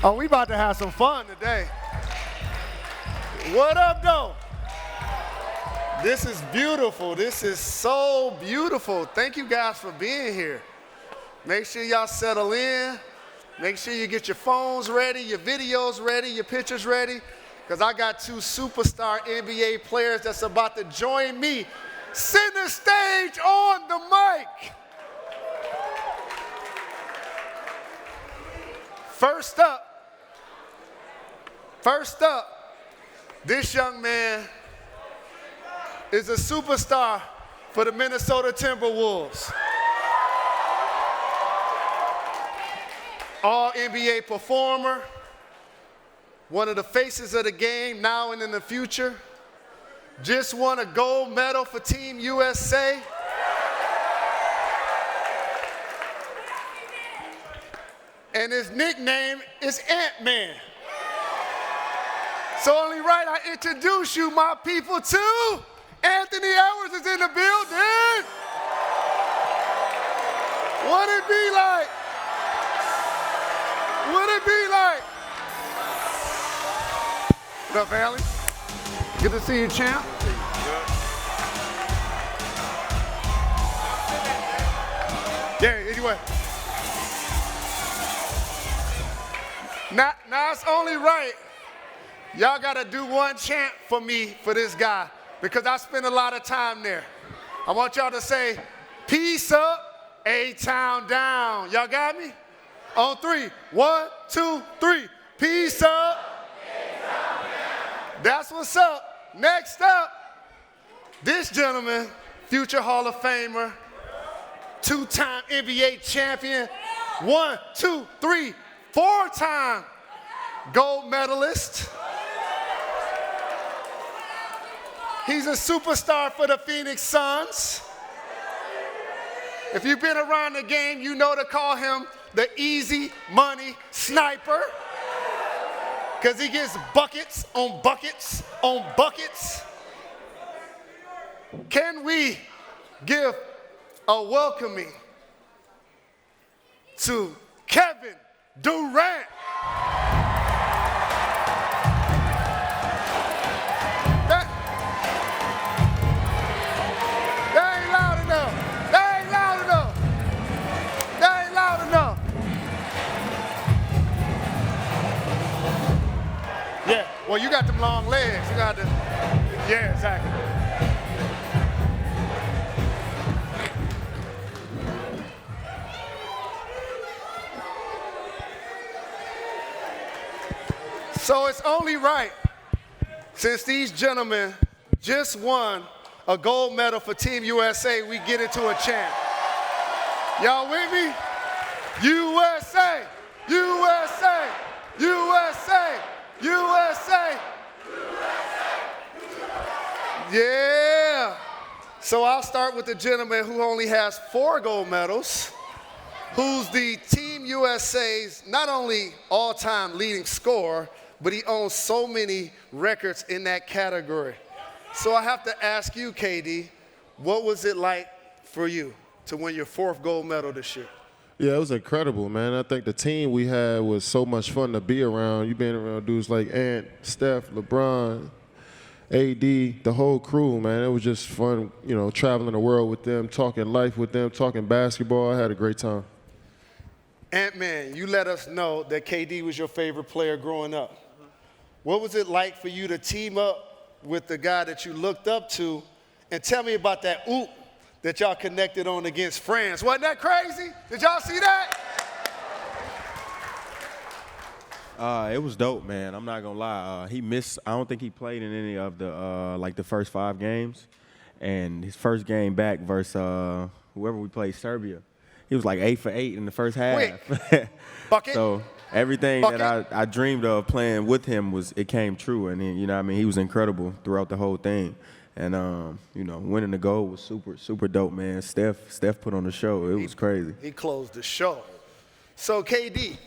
Oh, we about to have some fun today. What up, though? This is beautiful. This is so beautiful. Thank you guys for being here. Make sure y'all settle in. Make sure you get your phones ready, your videos ready, your pictures ready, because I got two superstar NBA players that's about to join me center stage on the mic. First up, this young man is a superstar for the Minnesota Timberwolves. All NBA performer, one of the faces of the game now and in the future. Just won a gold medal for Team USA. And his nickname is Ant-Man. So only right I introduce you, my people, to Anthony Edwards is in the building. What it be like? What it be like? What up, family? Good to see you, champ. Yeah, anyway. Now it's only right. Y'all gotta do one chant for me for this guy because I spend a lot of time there. I want y'all to say, peace up, A-Town down. Y'all got me? On three. 1, 2, 3. Peace up. A-Town down. That's what's up. Next up, this gentleman, future Hall of Famer, 2-time NBA champion, 1, 2, 3, 4-time gold medalist. He's a superstar for the Phoenix Suns. If you've been around the game, you know to call him the easy money sniper because he gets buckets on buckets on buckets. Can we give a welcoming to Kevin Durant? Well, you got them long legs. You got the, yeah, exactly. So it's only right, since these gentlemen just won a gold medal for Team USA, we get into a chant. Y'all with me? USA, USA, USA. USA! Yeah! So I'll start with the gentleman who only has 4 gold medals, who's the Team USA's not only all-time leading scorer, but he owns so many records in that category. So I have to ask you, KD, what was it like for you to win your 4th gold medal this year? Yeah, it was incredible, man. I think the team we had was so much fun to be around. You've been around dudes like Ant, Steph, LeBron, AD, the whole crew, man. It was just fun, you know, traveling the world with them, talking life with them, talking basketball. I had a great time. Ant-Man, you let us know that KD was your favorite player growing up. What was it like for you to team up with the guy that you looked up to? And tell me about that oop that y'all connected on against France. Wasn't that crazy? Did y'all see that? It was dope, man. I'm not gonna lie. He missed. I don't think he played in any of the like the first 5 games, and his first game back versus whoever we played, Serbia, he was like 8 for 8 in the first half. Quick. Bucket. So everything Bucket. that I dreamed of playing with him it came true, and you know what I mean, he was incredible throughout the whole thing. And, you know, winning the gold was super, super dope, man. Steph put on the show. It was crazy. He closed the show. So, KD,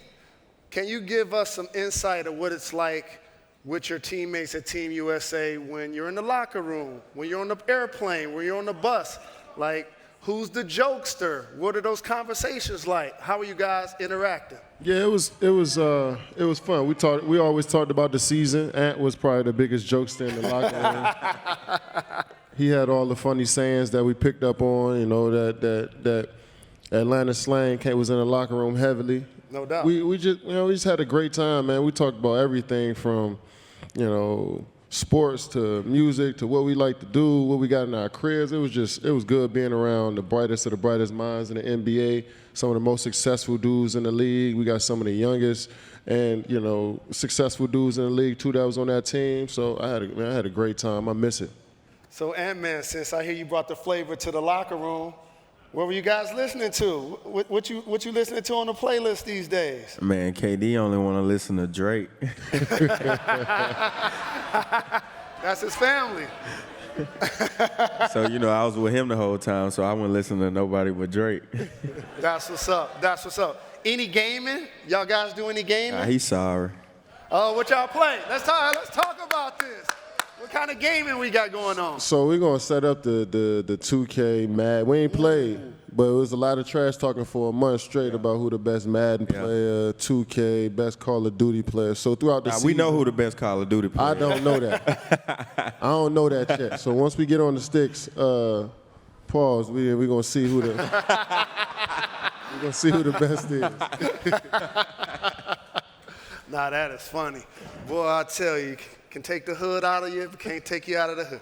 can you give us some insight of what it's like with your teammates at Team USA when you're in the locker room, when you're on the airplane, when you're on the bus? Like, Who's the jokester? What are those conversations like? How are you guys interacting? Yeah, it was fun. We always talked about the season. Ant was probably the biggest jokester in the locker room. He had all the funny sayings that we picked up on. You know that Atlanta slang was in the locker room heavily. No doubt. We just had a great time, man. We talked about everything from, sports to music to what we like to do, what we got in our careers. It was good being around the brightest of the brightest minds in the NBA, some of the most successful dudes in the league. We got some of the youngest and, successful dudes in the league too that was on that team. So I had a great time. I miss it. So Ant-Man, since I hear you brought the flavor to the locker room, what were you guys listening to? What you listening to on the playlist these days? Man, KD only want to listen to Drake. That's his family. So, I was with him the whole time, so I wouldn't listen to nobody but Drake. That's what's up. Any gaming? Y'all guys do any gaming? He's sorry. Oh, what y'all play? Let's talk about this. What kind of gaming we got going on? So we're gonna set up the 2K Mad. We ain't played, but it was a lot of trash talking for a month straight about who the best Madden player, 2K, best Call of Duty player. So throughout the season, we know who the best Call of Duty player is. I don't know that. I don't know that yet. So once we get on the sticks, pause. We gonna see who the best is. Nah, that is funny. Boy, I tell you, can take the hood out of you, but can't take you out of the hood.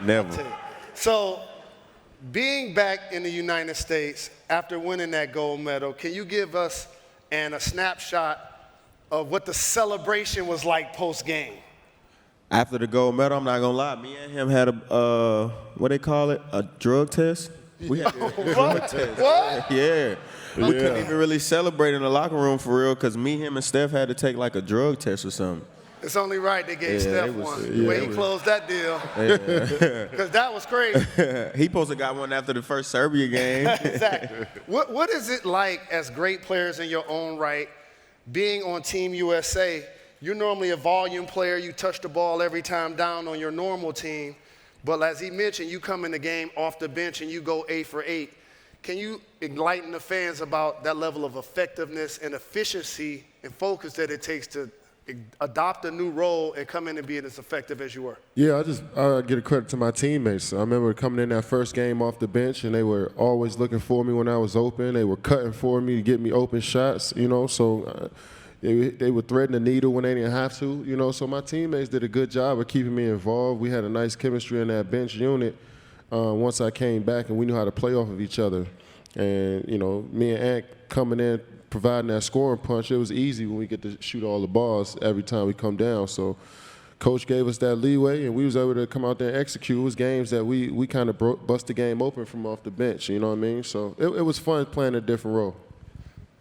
Never. So, being back in the United States after winning that gold medal, can you give us a snapshot of what the celebration was like post-game? After the gold medal, I'm not gonna lie, me and him had a what they call it, a drug test. We had a drug test. What? Yeah. We couldn't even really celebrate in the locker room for real, because me, him, and Steph had to take like a drug test or something. It's only right they gave Steph one. The way he closed that deal. Because that was crazy. He supposed to got one after the first Serbia game. Exactly. What is it like as great players in your own right, being on Team USA? You're normally a volume player. You touch the ball every time down on your normal team. But as he mentioned, you come in the game off the bench and you go 8 for 8. Can you enlighten the fans about that level of effectiveness and efficiency and focus that it takes to adopt a new role and come in and be as effective as you were? Yeah, I get a credit to my teammates. I remember coming in that first game off the bench, and they were always looking for me when I was open. They were cutting for me to get me open shots, so they would thread the needle when they didn't have to, So my teammates did a good job of keeping me involved. We had a nice chemistry in that bench unit once I came back, and we knew how to play off of each other. And, me and Ant coming in, providing that scoring punch, it was easy when we get to shoot all the balls every time we come down. So Coach gave us that leeway, and we was able to come out there and execute. It was games that we kind of bust the game open from off the bench, you know what I mean? So it was fun playing a different role.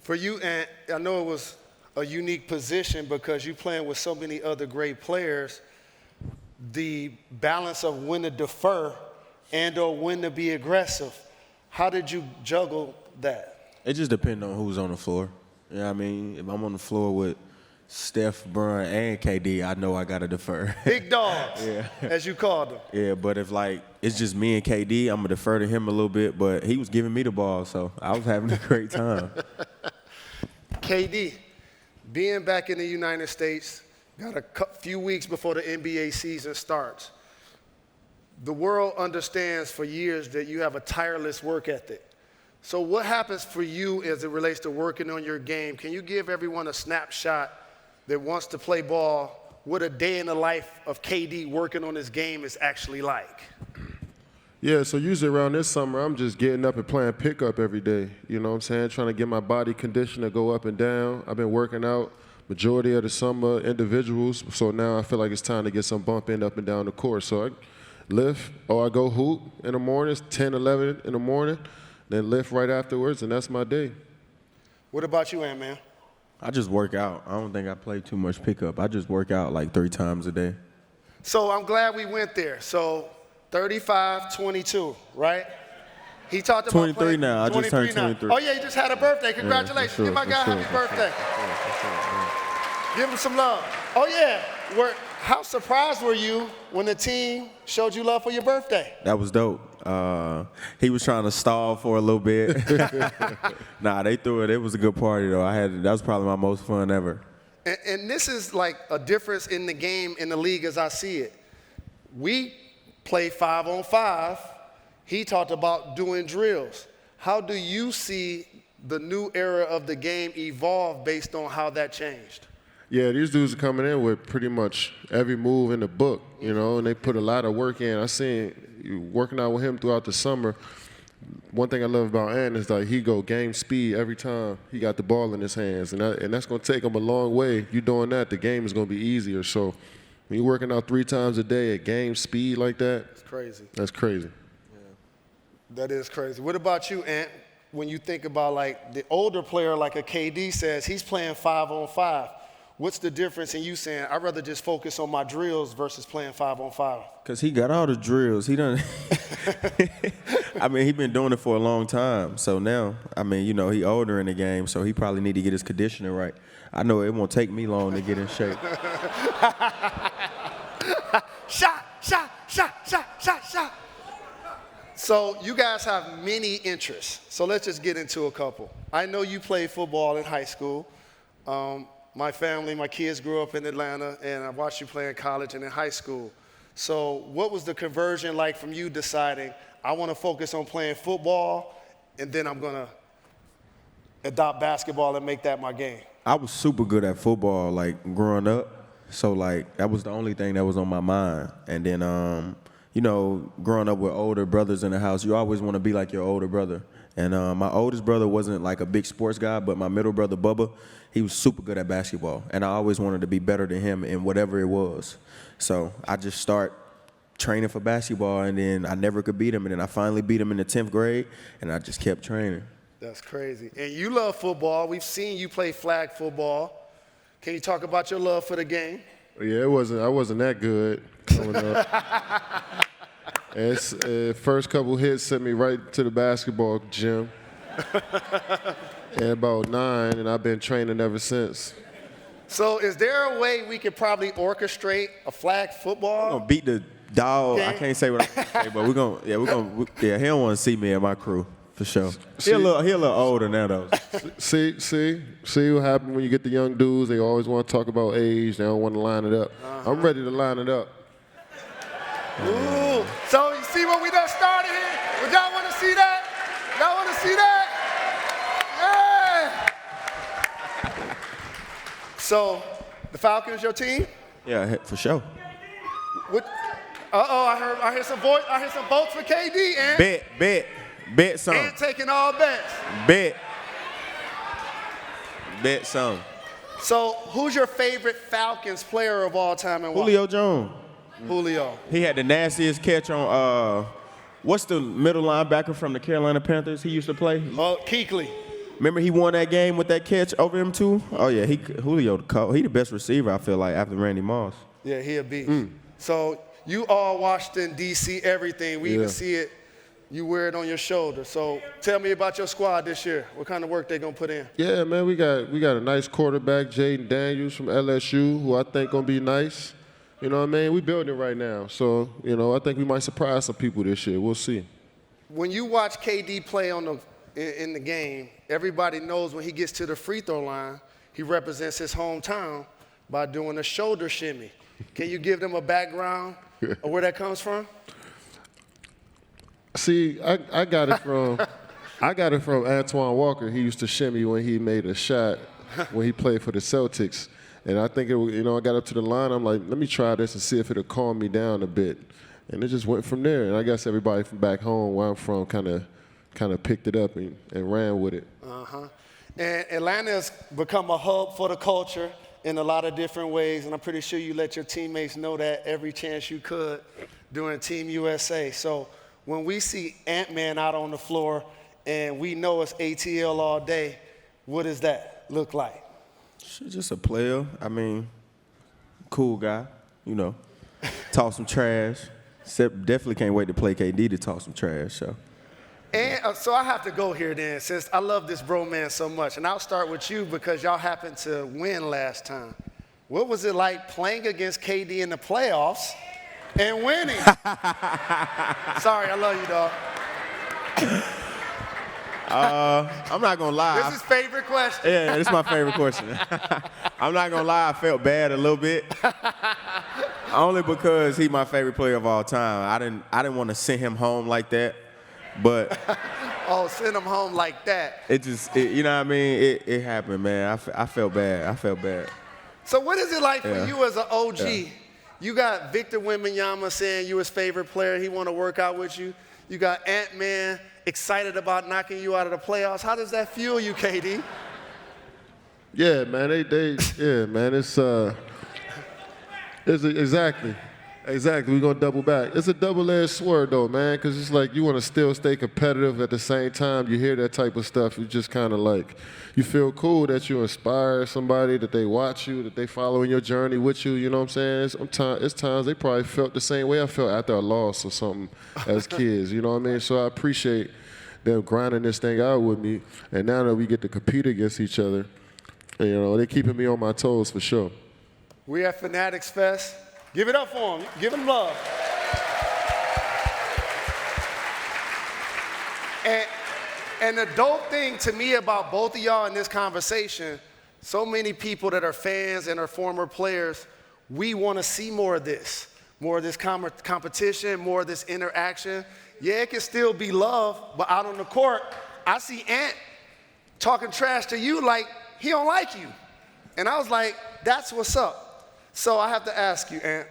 For you, Ant, I know it was a unique position because you playing with so many other great players. The balance of when to defer and or when to be aggressive, how did you juggle that? It just depends on who's on the floor. You know what I mean? If I'm on the floor with Steph, Bron, and KD, I know I got to defer. Big dogs, as you called them. Yeah, but if, it's just me and KD, I'm going to defer to him a little bit. But he was giving me the ball, so I was having a great time. KD, being back in the United States, got a few weeks before the NBA season starts. The world understands for years that you have a tireless work ethic. So what happens for you as it relates to working on your game? Can you give everyone a snapshot that wants to play ball, what a day in the life of KD working on his game is actually like? Yeah, so usually around this summer, I'm just getting up and playing pickup every day. You know what I'm saying? Trying to get my body condition to go up and down. I've been working out majority of the summer individuals, so now I feel like it's time to get some bumping up and down the court. So I lift, or I go hoop in the mornings, 10, 11 in the morning, then lift right afterwards, and that's my day. What about you, Ant-Man? I just work out. I don't think I play too much pickup. I just work out 3 times a day. So I'm glad we went there. So 35, 22, right? He talked about 23 playing, now. I just turned 23. Oh, yeah, you just had a birthday. Congratulations. Yeah, Give my guy a happy birthday. Give him some love. Oh, yeah. How surprised were you when the team showed you love for your birthday? That was dope. He was trying to stall for a little bit. Nah, they threw it. It was a good party, though. That was probably my most fun ever. And this is like a difference in the game, in the league as I see it. We play 5-on-5. He talked about doing drills. How do you see the new era of the game evolve based on how that changed? Yeah, these dudes are coming in with pretty much every move in the book, you know, and they put a lot of work in. I seen you working out with him throughout the summer. One thing I love about Ant is like he go game speed every time he got the ball in his hands, and that's going to take him a long way. You doing that, the game is going to be easier. So when you're working out 3 times a day at game speed like that, it's crazy. That's crazy. Yeah. That is crazy. What about you, Ant? When you think about like the older player, like a KD says, he's playing 5-on-5. What's the difference in you saying, I'd rather just focus on my drills versus playing 5-on-5? Because he got all the drills. He done. I mean, he been doing it for a long time. So now, I mean, you know, he older in the game, so he probably need to get his conditioning right. I know it won't take me long to get in shape. Shot. So you guys have many interests. So let's just get into a couple. I know you played football in high school. My family, my kids grew up in Atlanta, and I watched you play in college and in high school. So what was the conversion like from you deciding, I want to focus on playing football, and then I'm going to adopt basketball and make that my game? I was super good at football, like, growing up. So, like, that was the only thing that was on my mind. And then, you know, growing up with older brothers in the house, you always want to be like your older brother. And my oldest brother wasn't like a big sports guy, but my middle brother, Bubba, he was super good at basketball. And I always wanted to be better than him in whatever it was. So I just start training for basketball, and then I never could beat him. And then I finally beat him in the 10th grade, and I just kept training. That's crazy. And you love football. We've seen you play flag football. Can you talk about your love for the game? Yeah, I wasn't that good coming up. And first couple hits sent me right to the basketball gym. And about 9, and I've been training ever since. So is there a way we could probably orchestrate a flag football? We're gonna beat the dog. Okay. I can't say what I say, but he don't want to see me and my crew for sure. He a little older now though. See what happens when you get the young dudes. They always want to talk about age. They don't want to line it up. I'm ready to line it up. Ooh. So you see what we done started here? Would y'all want to see that? Y'all want to see that? Yeah. So the Falcons, your team? Yeah, for sure. What? I hear some voice. I hear some votes for KD. And Bet some. And taking all bets. Bet some. So who's your favorite Falcons player of all time and why? Julio Jones. Julio. He had the nastiest catch on, what's the middle linebacker from the Carolina Panthers he used to play? Kuechly. Remember he won that game with that catch over him too? Oh yeah, Julio, he the best receiver I feel like after Randy Moss. Yeah, he a beast. So you all Washington, D.C., everything. We even see it. You wear it on your shoulder. So tell me about your squad this year. What kind of work they gonna put in? Yeah, man, we got a nice quarterback, Jaden Daniels from LSU, who I think gonna be nice. You know what I mean? We building right now. So, you know, I think we might surprise some people this year. We'll see. When you watch KD play in the game, everybody knows when he gets to the free throw line, he represents his hometown by doing a shoulder shimmy. Can you give them a background of where that comes from? See, I got it from Antoine Walker. He used to shimmy when he made a shot when he played for the Celtics. And I think, I got up to the line. I'm like, let me try this and see if it'll calm me down a bit. And it just went from there. And I guess everybody from back home where I'm from kind of picked it up and ran with it. And Atlanta has become a hub for the culture in a lot of different ways. And I'm pretty sure you let your teammates know that every chance you could during Team USA. So when we see Ant-Man out on the floor and we know it's ATL all day, what does that look like? She's just a player. I mean, cool guy, talk some trash. Definitely can't wait to play KD to talk some trash. So. And so I have to go here then, since I love this bromance so much. And I'll start with you because y'all happened to win last time. What was it like playing against KD in the playoffs and winning. Sorry, I love you, dog. I'm not gonna lie. This is favorite question. Yeah, this is my favorite question. I'm not gonna lie, I felt bad a little bit. Only because he's my favorite player of all time. I didn't want to send him home like that, but Oh, send him home like that. you know what I mean? It happened, man. I felt bad. I felt bad. So what is it like for you as an OG? Yeah. You got Victor Wembanyama saying you his favorite player. He want to work out with you. You got Ant-Man excited about knocking you out of the playoffs. How does that fuel you, KD? Yeah, man. Yeah, man. Exactly. We're gonna double back. It's a double-edged sword, though, man, because it's like you want to still stay competitive at the same time. You hear that type of stuff, you just kind of like, you feel cool that you inspire somebody, that they watch you, that they following your journey with you. You know what I'm saying? It's times they probably felt the same way I felt after a loss or something as kids. You know what I mean? So I appreciate them grinding this thing out with me, and now that we get to compete against each other, you know, they're keeping me on my toes for sure. We at Fanatics Fest. Give it up for him. Give him love. And the dope thing to me about both of y'all in this conversation, so many people that are fans and are former players, we want to see more of this competition, more of this interaction. Yeah, it can still be love, but out on the court, I see Ant talking trash to you like he don't like you. And I was like, that's what's up. So I have to ask you, Ant,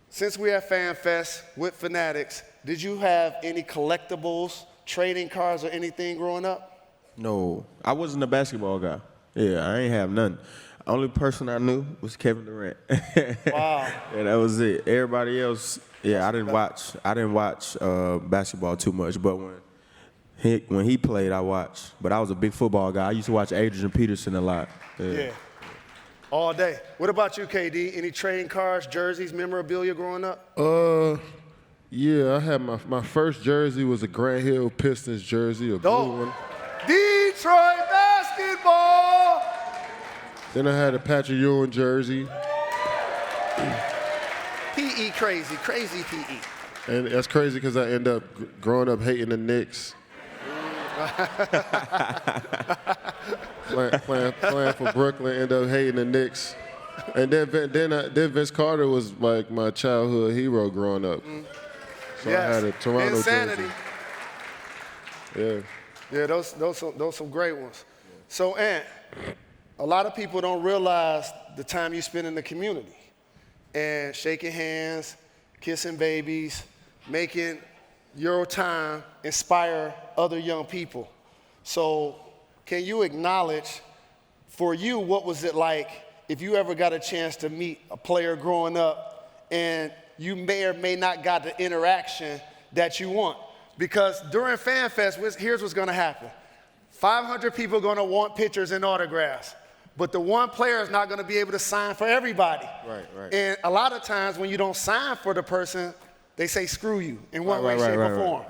since we're at Fan Fest with Fanatics, did you have any collectibles, trading cards, or anything growing up? No, I wasn't a basketball guy. Yeah, I ain't have none. Only person I knew was Kevin Durant. Wow. Yeah, that was it. Everybody else, yeah, I didn't watch basketball too much, but when he played, I watched. But I was a big football guy. I used to watch Adrian Peterson a lot. Yeah. All day. What about you, KD? Any trading cards, jerseys, memorabilia growing up? Yeah, I had my first jersey was a Grant Hill Pistons jersey, a blue one. Detroit basketball! Then I had a Patrick Ewing jersey. PE crazy PE. And that's crazy because I end up growing up hating the Knicks. playing for Brooklyn, end up hating the Knicks. And then Vince Carter was like my childhood hero growing up. So yes. I had a Toronto Insanity. jersey. Yeah, those some great ones. So, Ant, a lot of people don't realize the time you spend in the community and shaking hands, kissing babies, making your time inspire other young people. So can you acknowledge, for you, what was it like if you ever got a chance to meet a player growing up and you may or may not got the interaction that you want? Because during Fan Fest, here's what's gonna happen. 500 people are gonna want pictures and autographs, but the one player is not gonna be able to sign for everybody. Right. And a lot of times when you don't sign for the person, they say screw you in one way, shape, or form.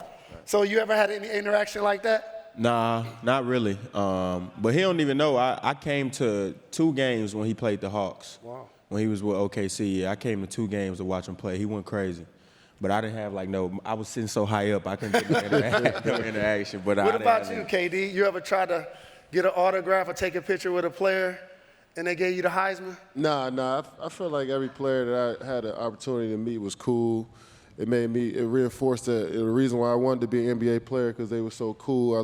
So you ever had any interaction like that? Nah, not really. But he don't even know. I came to 2 games when he played the Hawks. Wow. When he was with OKC, yeah, I came to 2 games to watch him play. He went crazy. But I didn't have I was sitting so high up, I couldn't get no interaction. But what about you, KD? You ever try to get an autograph or take a picture with a player and they gave you the Heisman? Nah. I feel like every player that I had an opportunity to meet was cool. It reinforced the reason why I wanted to be an NBA player, because they were so cool. I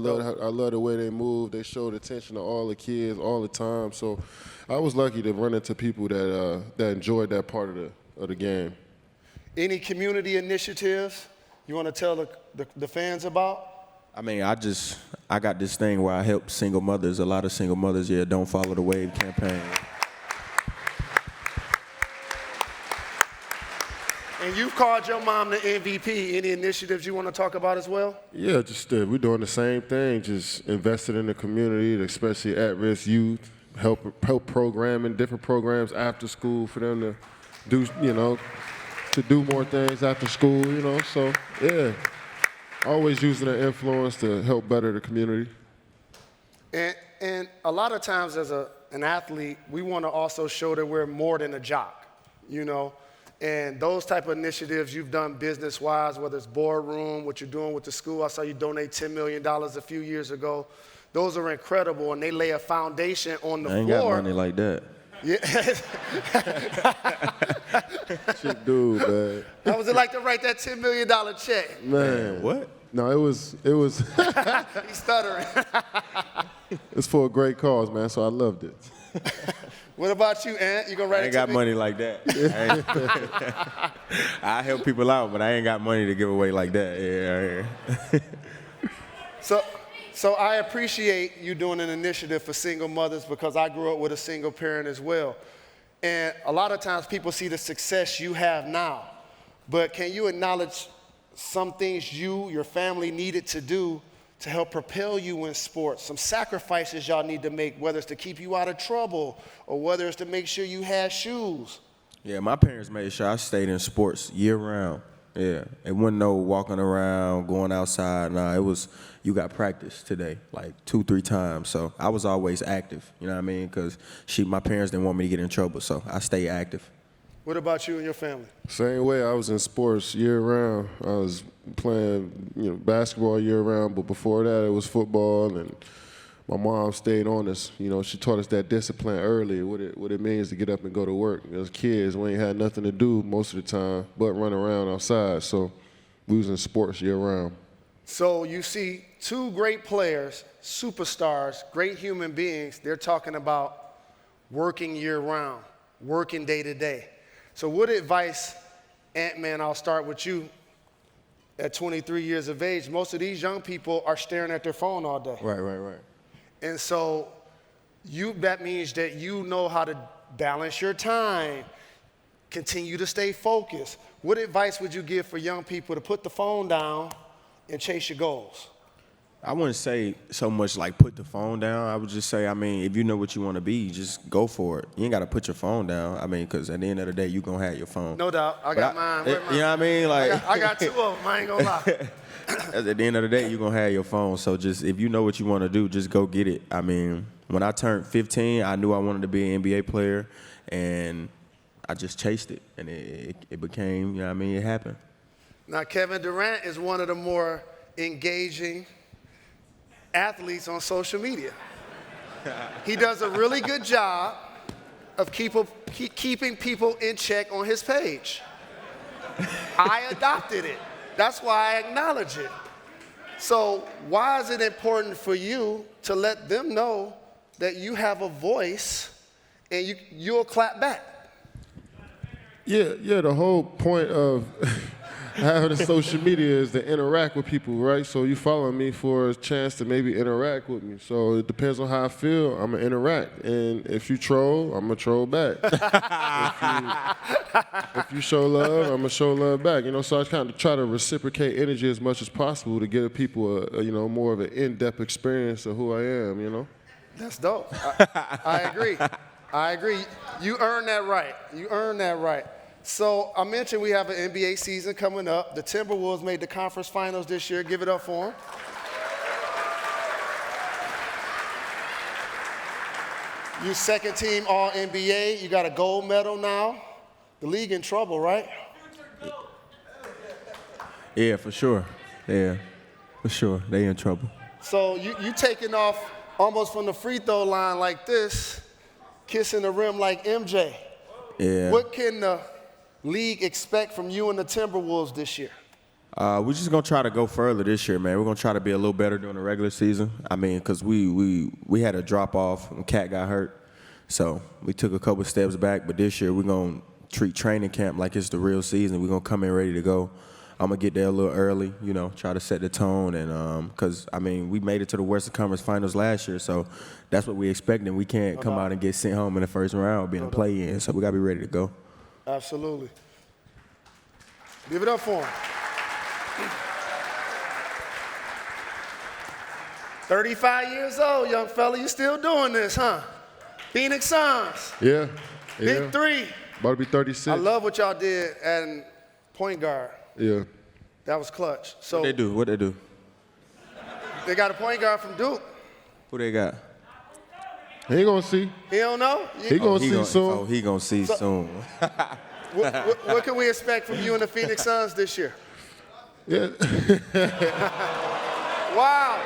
love the way they moved. They showed attention to all the kids all the time. So I was lucky to run into people that enjoyed that part of the game. Any community initiatives you want to tell the fans about? I mean, I got this thing where I help single mothers. A lot of single mothers, don't follow the wave campaign. And you've called your mom the MVP. Any initiatives you want to talk about as well? Yeah, just we're doing the same thing, just invested in the community, especially at-risk youth, help programming, different programs after school for them to do more things after school, So, yeah, always using their influence to help better the community. And a lot of times as an athlete, we want to also show that we're more than a jock, And those type of initiatives you've done business-wise, whether it's Boardroom, what you're doing with the school. I saw you donate $10 million a few years ago. Those are incredible, and they lay a foundation on the floor. I ain't got money like that. Yeah. Shit, dude, man. How was it like to write that $10 million check? Man, What? No, it was He's stuttering. it's for a great cause, man. So I loved it. What about you, Ant? You gonna write I it ain't to got me? money like that. I help people out, but I ain't got money to give away like that. Yeah. So I appreciate you doing an initiative for single mothers because I grew up with a single parent as well. And a lot of times people see the success you have now, but can you acknowledge some things your family needed to do to help propel you in sports, some sacrifices y'all need to make, whether it's to keep you out of trouble or whether it's to make sure you had shoes? Yeah, my parents made sure I stayed in sports year round. Yeah, it wasn't no walking around, going outside. Nah, it was you got practice today, like 2-3 times. So I was always active, you know what I mean? Because my parents didn't want me to get in trouble, so I stayed active. What about you and your family? Same way, I was in sports year round. I was playing, basketball year round, but before that it was football, and my mom stayed on us. She taught us that discipline early, what it means to get up and go to work. As kids, we ain't had nothing to do most of the time but run around outside, so we was in sports year round. So you see two great players, superstars, great human beings, they're talking about working year round, working day to day. So what advice, Ant-Man, I'll start with you. At 23 years of age, most of these young people are staring at their phone all day. Right. And so that means that you know how to balance your time, continue to stay focused. What advice would you give for young people to put the phone down and chase your goals? I wouldn't say so much like put the phone down. I would just say, if you know what you want to be, just go for it. You ain't got to put your phone down. Because at the end of the day, you're going to have your phone. No doubt. I got mine. Where mine? You know what I mean? Like, I got two of them. I ain't going to lie. At the end of the day, you're going to have your phone. So just if you know what you want to do, just go get it. When I turned 15, I knew I wanted to be an NBA player, and I just chased it. And it became, it happened. Now, Kevin Durant is one of the more engaging athletes on social media. He does a really good job of keeping people in check on his page. I adopted it. That's why I acknowledge it. So why is it important for you to let them know that you have a voice and you'll clap back? Yeah, the whole point of having the social media is to interact with people, right? So you follow me for a chance to maybe interact with me. So it depends on how I feel, I'm going to interact. And if you troll, I'm going to troll back. if you show love, I'm going to show love back. So I kind of try to reciprocate energy as much as possible to give people a more of an in-depth experience of who I am, That's dope. I agree. You earned that right. So I mentioned we have an NBA season coming up. The Timberwolves made the conference finals this year. Give it up for them. You second team All-NBA. You got a gold medal now. The league in trouble, right? Yeah, for sure. Yeah, for sure. They in trouble. So you taking off almost from the free throw line like this, kissing the rim like MJ. Yeah. What can the league expect from you and the Timberwolves this year? We're just going to try to go further this year, man. We're going to try to be a little better during the regular season. Because we had a drop-off when Cat got hurt. So we took a couple steps back. But this year we're going to treat training camp like it's the real season. We're going to come in ready to go. I'm going to get there a little early, try to set the tone. And because, we made it to the Western Conference Finals last year. So that's what we expecting. We can't come out and get sent home in the first round being a play-in. So we got to be ready to go. Absolutely. Give it up for him. 35 years old, young fella. You still doing this, huh? Phoenix Suns. Yeah. Big three. About to be 36. I love what y'all did at point guard. Yeah. That was clutch. So What they do? They got a point guard from Duke. Who they got? He gonna see. He don't know? He gonna see soon. Oh, he gonna see soon. What can we expect from you and the Phoenix Suns this year? Yeah. Wow.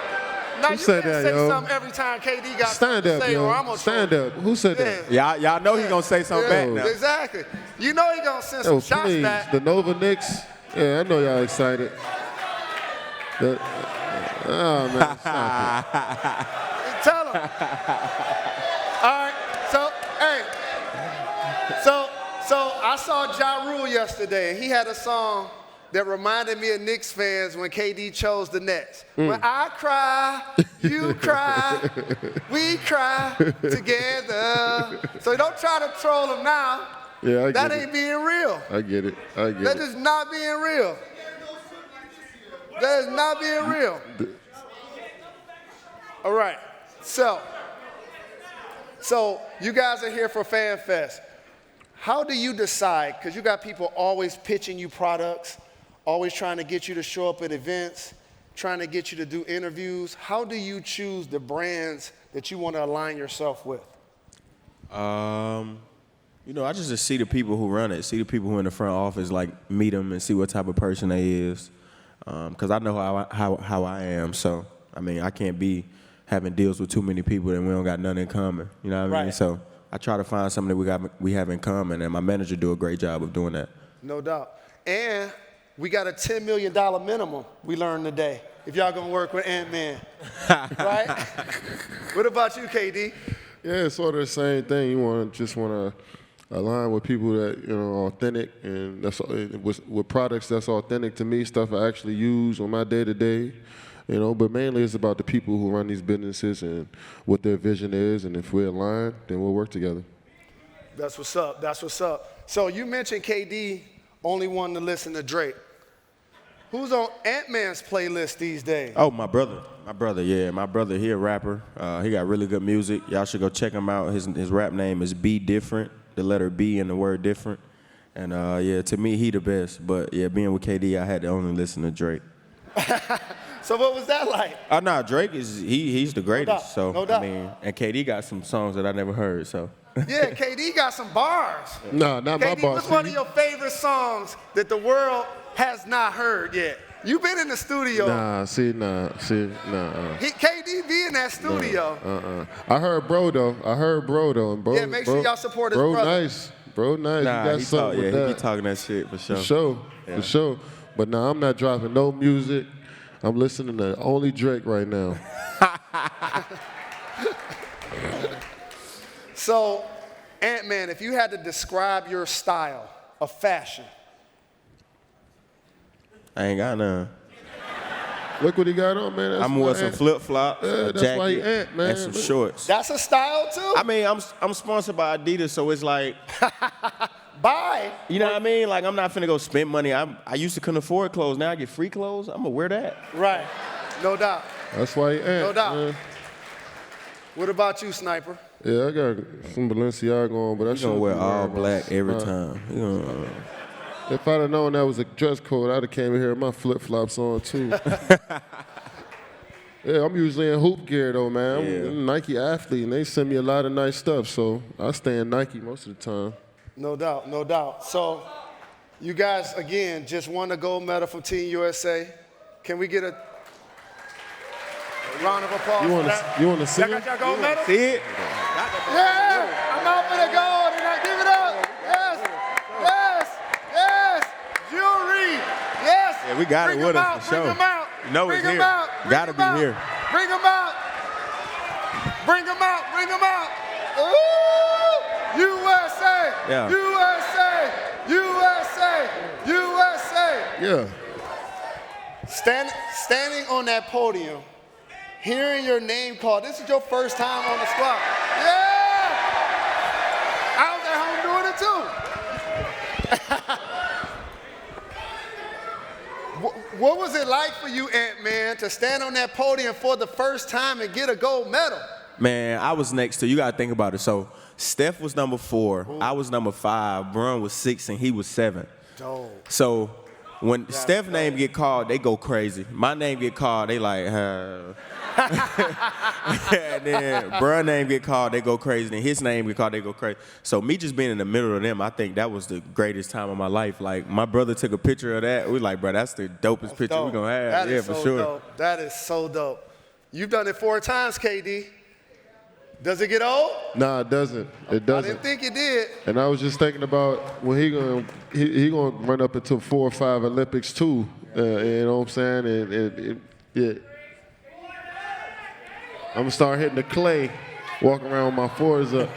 Now, Who you said can't that, say yo? something every time KD got Stand something up, to say, or I'm yo. gonna Stand troll. up. Who said that? Y'all know he gonna say something back now. Exactly. You know he gonna send some Oh, shots please. back. The Nova Knicks. Yeah, I know y'all excited. Oh, man, stop Tell him. All right. So, hey. So I saw Ja Rule yesterday, and he had a song that reminded me of Knicks fans when KD chose the Nets. When I cry, you cry, we cry together. So don't try to troll him now. Yeah, I get That it. ain't being real. I get it. That is not being real. That is not being real. All right. So you guys are here for Fan Fest. How do you decide? Because you got people always pitching you products, always trying to get you to show up at events, trying to get you to do interviews. How do you choose the brands that you want to align yourself with? You know, I just see the people who run it, see the people who in the front office, like meet them and see what type of person they is. Because I know how I am. So, I mean, I can't be having deals with too many people and we don't got nothing in common. You know what I mean? Right. So I try to find something that we have in common, and my manager do a great job of doing that. No doubt. And we got a $10 million minimum we learned today if y'all going to work with Ant-Man. Right? What about you, KD? Yeah, it's sort of the same thing. You just want to align with people that, you know, are authentic, and that's with products that's authentic to me, stuff I actually use on my day-to-day. You know, but mainly it's about the people who run these businesses and what their vision is, and if we're aligned, then we'll work together. That's what's up. That's what's up. So you mentioned KD only wanting to listen to Drake. Who's on Ant-Man's playlist these days? Oh, my brother, yeah. My brother, he a rapper. He got really good music. Y'all should go check him out. His rap name is Be Different, the letter B and the word different. And, yeah, to me, he the best. But, yeah, being with KD, I had to only listen to Drake. So what was that like? Nah, Drake he's the greatest. No doubt. I mean, and KD got some songs that I never heard, so. Yeah, KD got some bars. No, not my KD, boss. what's one of your favorite songs that the world has not heard yet? You've been in the studio. Nah. KD be in that studio. I heard bro though. And bro. Yeah, make sure y'all support his bro brother. Nice. Bro, nice. Nah, you got something with he that. be talking that shit for sure. For sure. But nah, I'm not dropping no music. I'm listening to only Drake right now. So, Ant-Man, if you had to describe your style of fashion. I ain't got none. Look what he got on, man. That's I'm why wearing some Ant- flip-flops, a that's why he jacket, Ant, man. and some Look. shorts. That's a style too? I mean, I'm sponsored by Adidas, so it's like, Bye. you know what I mean? Like, I'm not finna go spend money. I used to couldn't afford clothes. Now I get free clothes. I'm gonna wear that. Right. No doubt. That's why he Ant. No doubt. Man. What about you, Sniper? Yeah, I got some Balenciaga on, but I You should gonna wear all black every time. You gonna, If I'd have known that was a dress code, I'd have came in here with my flip-flops on, too. Yeah, I'm usually in hoop gear, though, man. I'm a Nike athlete, and they send me a lot of nice stuff, so I stay in Nike most of the time. No doubt, no doubt. So, you guys, again, just won a gold medal from Team USA. Can we get a round of applause for that? You want to see Y'all it? got your gold medal? see it? Yeah! I'm out for the gold, and I give it up. Yes! Jewelry! Yes! Yeah, we got it Bring with them us out, for sure. Bring them out. You know it's Bring them here. out. Gotta be here. Bring them out. Bring them out. Bring them out. Ooh! USA! Yeah. USA! USA! USA! Yeah. Standing on that podium, hearing your name called. This is your first time on the squad. Yeah! I was at home doing it too. What was it like for you, Ant-Man, to stand on that podium for the first time and get a gold medal? Man, I was next to, you gotta think about it. So Steph was number 4, I was number 5, Bron was 6, and he was 7. Dope. So When Steph's name get called, they go crazy. My name get called, they like, and then Bruh's name get called, they go crazy. Then his name get called, they go crazy. So me just being in the middle of them, I think that was the greatest time of my life. Like, my brother took a picture of that. We like, bro, that's the dopest picture we're going to have. That is for so sure. Dope. That is so dope. You've done it 4 times, KD. Does it get old? Nah, it doesn't. It doesn't. I didn't think it did. And I was just thinking about when he gonna run up into 4 or 5 Olympics too. You know what I'm saying? And I'm gonna start hitting the clay, walking around with my fours up.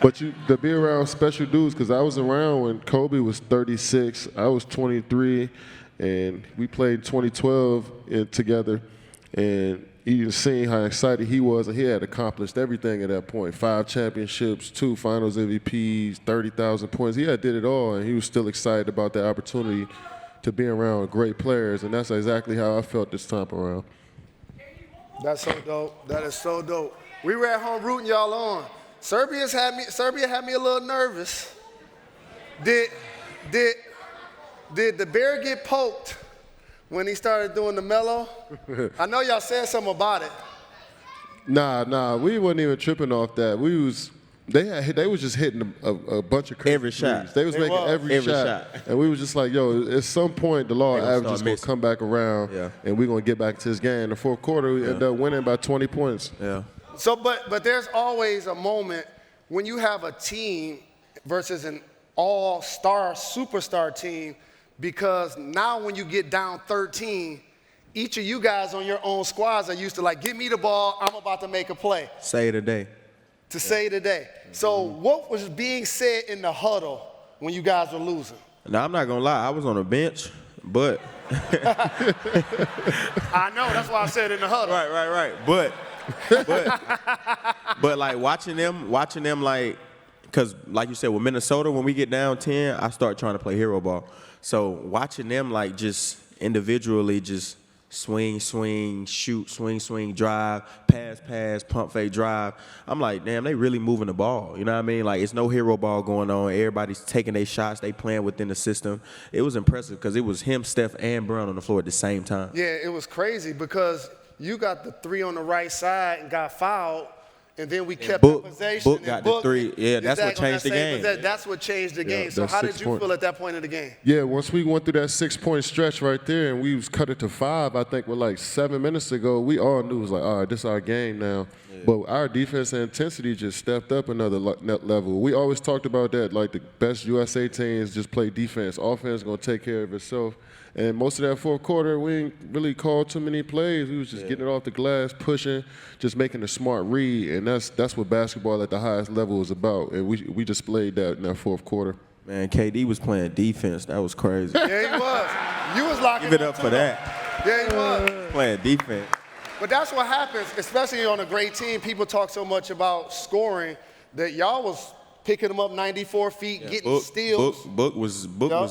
But to be around special dudes, because I was around when Kobe was 36, I was 23, and we played 2012 together. And you just seen how excited he was, and he had accomplished everything at that point. 5 championships, 2 finals MVPs, 30,000 points. He had did it all, and he was still excited about the opportunity to be around great players, and that's exactly how I felt this time around. That's so dope. That is so dope. We were at home rooting y'all on. Serbia had me a little nervous. Did the bear get poked when he started doing the mellow? I know y'all said something about it. Nah, we wasn't even tripping off that. They was just hitting a bunch of crazy Every shot. threes. They was making every shot. And we was just like, yo, at some point the law of averages is going to come back around, and we're going to get back to this game. In the fourth quarter, we ended up winning by 20 points. Yeah. So, but there's always a moment when you have a team versus an all-star, superstar team, because now when you get down 13, each of you guys on your own squads are used to like, give me the ball, I'm about to make a play. Say today. Say today. So what was being said in the huddle when you guys were losing? Now, I'm not going to lie. I was on the bench, but. I know. That's why I said in the huddle. Right. But like watching them like, because like you said, with Minnesota, when we get down 10, I start trying to play hero ball. So watching them like just individually just swing, shoot, swing, drive, pass, pump fake, drive. I'm like, damn, they really moving the ball. You know what I mean? Like, it's no hero ball going on. Everybody's taking their shots. They playing within the system. It was impressive because it was him, Steph, and Brown on the floor at the same time. Yeah, it was crazy because you got the 3 on the right side and got fouled, and then we kept the possession. Book got the 3. Yeah, that's what changed the game. That's what changed the game. So how did you feel at that point in the game? Yeah, once we went through that 6-point stretch right there and we was cut it to 5, I think with like 7 minutes ago, we all knew it was like, all right, this is our game now. Yeah. But our defense and intensity just stepped up another level. We always talked about that, like the best USA teams just play defense. Offense is going to take care of itself. And most of that fourth quarter, we ain't really called too many plays. We was just getting it off the glass, pushing, just making a smart read. And that's what basketball at the highest level is about. And we displayed that in that fourth quarter. Man, KD was playing defense. That was crazy. Yeah, he was. You was locking Give it up for that. Yeah, he was. Playing defense. But that's what happens, especially on a great team. People talk so much about scoring that y'all was picking them up 94 feet, getting steals. Book was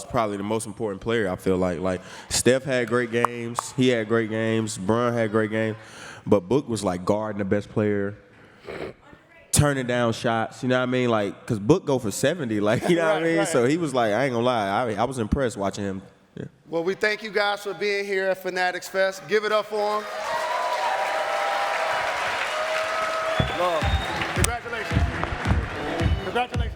probably the most important player, I feel like. Like, Steph had great games. He had great games. Bron had great games. But Book was, like, guarding the best player, turning down shots. You know what I mean? Like, because Book go for 70. Like, you know what I mean? Right. So he was like, I ain't going to lie. I was impressed watching him. Yeah. Well, we thank you guys for being here at Fanatics Fest. Give it up for him. Love. Congratulations. Congratulations.